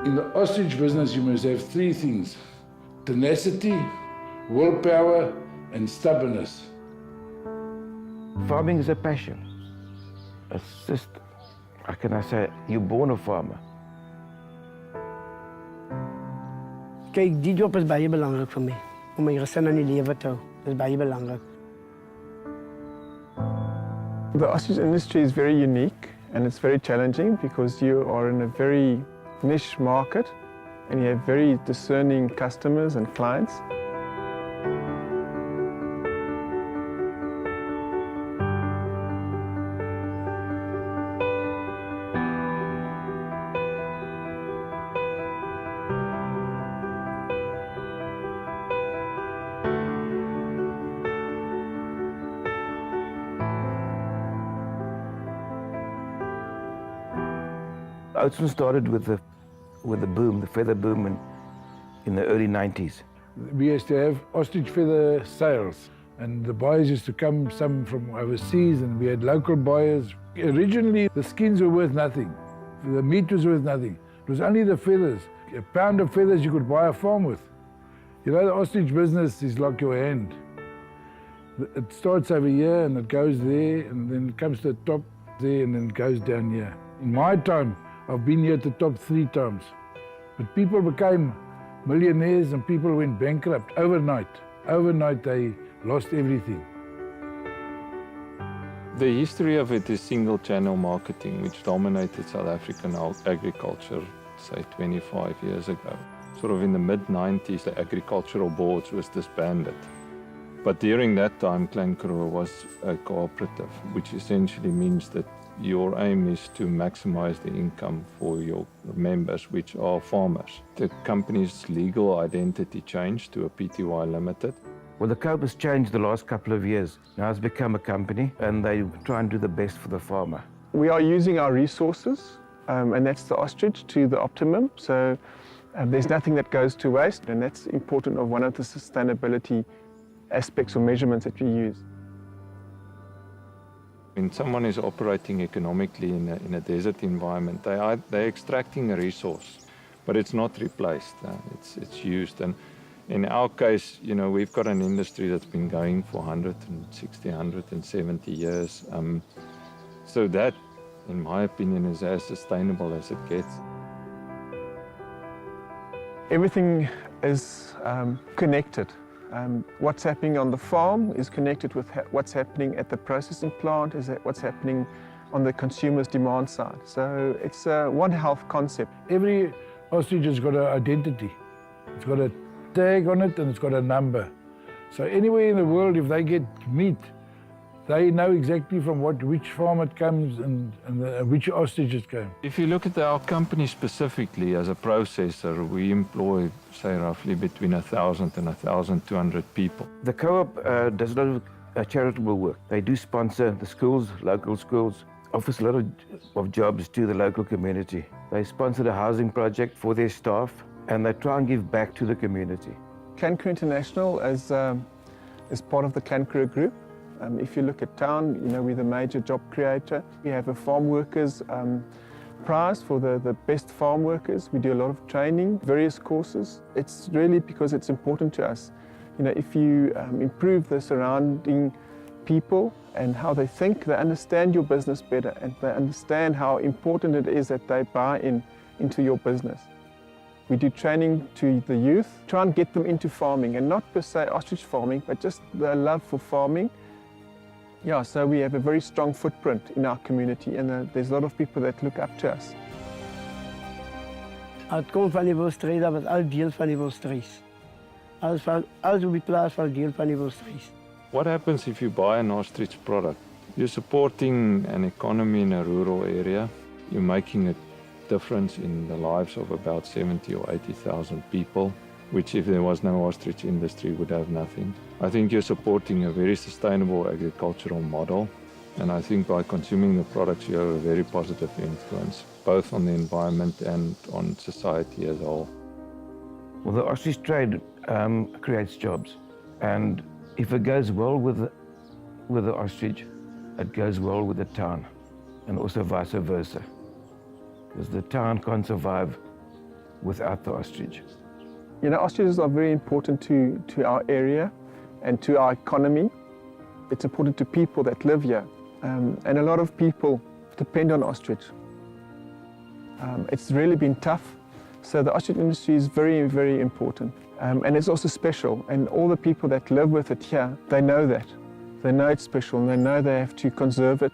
In the ostrich business, you must have three things: tenacity, willpower, and stubbornness. Farming is a passion. It's just, how can I say, you're born a farmer. Kijk, die job is baie belangrik vir my. Om my gesin aan die lewe te hou. Dit is baie belangrik. The ostrich industry is very unique and it's very challenging because you are in a very niche market and you have very discerning customers and clients. Oudtshoorn started with the boom, the feather boom in the early 90s. We used to have ostrich feather sales, and the buyers used to come, some from overseas, and we had local buyers. Originally, the skins were worth nothing. The meat was worth nothing. It was only the feathers. A pound of feathers you could buy a farm with. You know, the ostrich business is like your hand. It starts over here, and it goes there, and then it comes to the top there, and then it goes down here. In my time, I've been here at the top 3 times. But people became millionaires and people went bankrupt overnight. Overnight they lost everything. The history of it is single channel marketing, which dominated South African agriculture, say 25 years ago. Sort of in the mid-90s, the agricultural boards was disbanded. But during that time, Klein Karoo was a cooperative, which essentially means that your aim is to maximize the income for your members, which are farmers. The company's legal identity changed to a Pty Limited. Well, the Coop has changed the last couple of years. Now it's become a company, and they try and do the best for the farmer. We are using our resources, and that's the ostrich, to the optimum. So there's nothing that goes to waste, and that's important of one of the sustainability aspects or measurements that we use. When someone is operating economically in a desert environment, they're extracting a resource, but it's not replaced. It's used. And in our case, you know, we've got an industry that's been going for 160, 170 years. So that, in my opinion, is as sustainable as it gets. Everything is connected. What's happening on the farm is connected with what's happening at the processing plant, is what's happening on the consumer's demand side. So it's a One Health concept. Every ostrich has got an identity. It's got a tag on it and it's got a number. So anywhere in the world, if they get meat, they know exactly from which farm it comes and which ostrich it came. If you look at our company specifically as a processor, we employ, say, roughly between 1,000 and 1,200 people. The co-op does a lot of charitable work. They do sponsor the schools, local schools, offers a lot of jobs to the local community. They sponsor a housing project for their staff, and they try and give back to the community. Klein Karoo International is part of the Klein Karoo Group. If you look at town, you know, we're the major job creator. We have a farm workers prize for the best farm workers. We do a lot of training, various courses. It's really because it's important to us. You know, if you improve the surrounding people and how they think, they understand your business better and they understand how important it is that they buy into your business. We do training to the youth, try and get them into farming, and not per se ostrich farming, but just the love for farming. Yeah, so we have a very strong footprint in our community, and there's a lot of people that look up to us. Het komt van die woestries, dat was al deel van die woestries. Alles op die plaats was deel van die woestries. What happens if you buy an ostrich product? You're supporting an economy in a rural area. You're making a difference in the lives of about 70 or 80,000 people, which if there was no ostrich industry would have nothing. I think you're supporting a very sustainable agricultural model, and I think by consuming the products you have a very positive influence, both on the environment and on society as a whole. Well, the ostrich trade creates jobs, and if it goes well with the ostrich, it goes well with the town, and also vice versa. Because the town can't survive without the ostrich. You know, ostriches are very important to our area and to our economy. It's important to people that live here. And a lot of people depend on ostrich. It's really been tough. So the ostrich industry is very, very important. And it's also special. And all the people that live with it here, they know that. They know it's special and they know they have to conserve it.